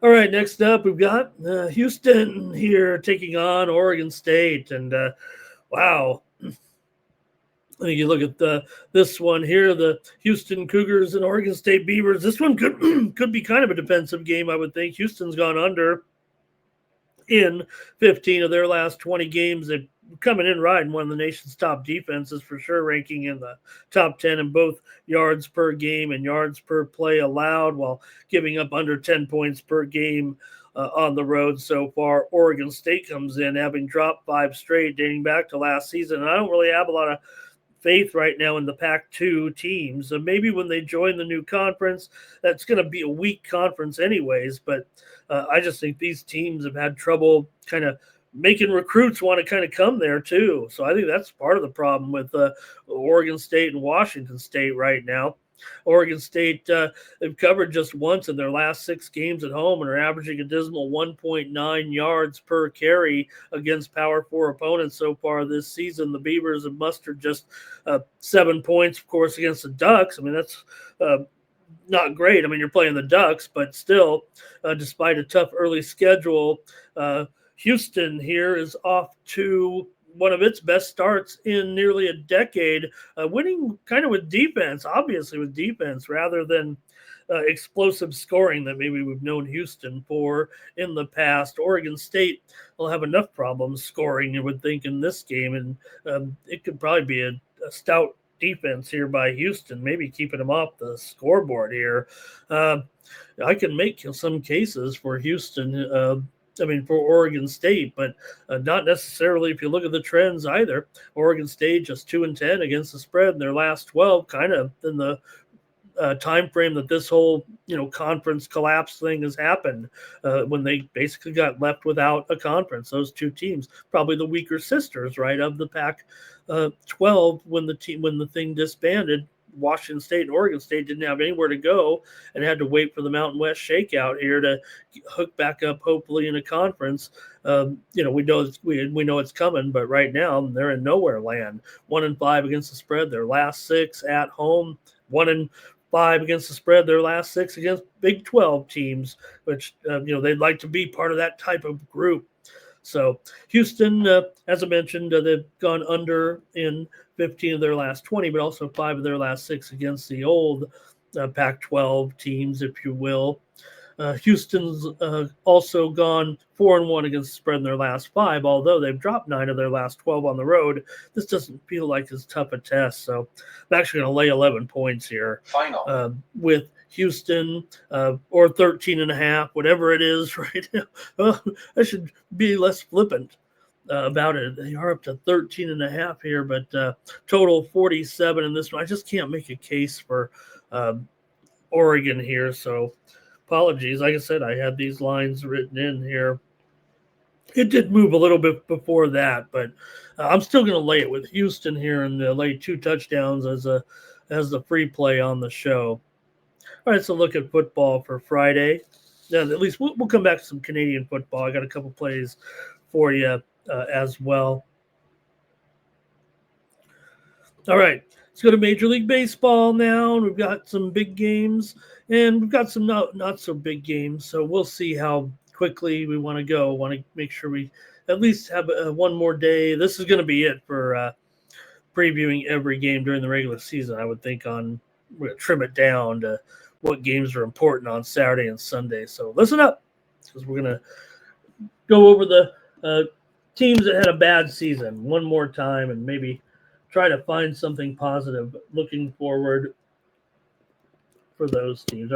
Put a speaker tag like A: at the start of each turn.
A: All right, next up we've got Houston here taking on Oregon State, and wow, I think you look at this one here, the Houston Cougars and Oregon State Beavers. This one could be kind of a defensive game, I would think. Houston's gone under in 15 of their last 20 games. They've coming in riding one of the nation's top defenses for sure, ranking in the top 10 in both yards per game and yards per play allowed, while giving up under 10 points per game on the road so far. Oregon State comes in having dropped 5 straight dating back to last season, and I don't really have a lot of faith right now in the Pac-2 teams. Maybe when they join the new conference, that's going to be a weak conference anyways, but I just think these teams have had trouble kind of making recruits want to kind of come there too. So I think that's part of the problem with Oregon State and Washington State right now. Oregon State, they've covered just once in their last 6 games at home and are averaging a dismal 1.9 yards per carry against Power 4 opponents so far this season. The Beavers have mustered just 7 points, of course, against the Ducks. I mean, that's not great. I mean, you're playing the Ducks, but still, despite a tough early schedule, Houston here is off to one of its best starts in nearly a decade, winning kind of with defense, obviously with defense, rather than explosive scoring that maybe we've known Houston for in the past. Oregon State will have enough problems scoring, you would think, in this game, and it could probably be a stout defense here by Houston, maybe keeping them off the scoreboard here. I can make some cases for Houston, for Oregon State, but not necessarily if you look at the trends either. Oregon State just 2-10 against the spread in their last 12, kind of in the time frame that this whole conference collapse thing has happened, when they basically got left without a conference. Those two teams, probably the weaker sisters, right, of the Pac-12 when the thing disbanded. Washington State and Oregon State didn't have anywhere to go and had to wait for the Mountain West shakeout here to hook back up, hopefully in a conference. We know it's coming, but right now they're in nowhere land. 1-5 against the spread their last 6 at home. 1-5 against the spread their last 6 against Big 12 teams, which they'd like to be part of that type of group. So Houston, as I mentioned, they've gone under in 15 of their last 20, but also 5 of their last 6 against the old Pac-12 teams, if you will. Houston's also gone 4-1 against the spread in their last 5, although they've dropped 9 of their last 12 on the road. This doesn't feel like as tough a test, so I'm actually going to lay 11 points here. With Houston, or 13.5, whatever it is right now. I should be less flippant about it. They are up to 13.5 here, but total 47 in this one. I just can't make a case for Oregon here, so apologies. Like I said, I had these lines written in here. It did move a little bit before that, but I'm still going to lay it with Houston here and lay 2 touchdowns as the free play on the show. All right, so look at football for Friday. Now, at least we'll come back to some Canadian football. I got a couple plays for you as well. All right, let's go to Major League Baseball now. And we've got some big games, and we've got some not so big games. So we'll see how quickly we want to go. Want to make sure we at least have one more day. This is going to be it for previewing every game during the regular season. I would think we're going to trim it down to what games are important on Saturday and Sunday. So listen up, because we're going to go over the teams that had a bad season one more time and maybe try to find something positive looking forward for those teams.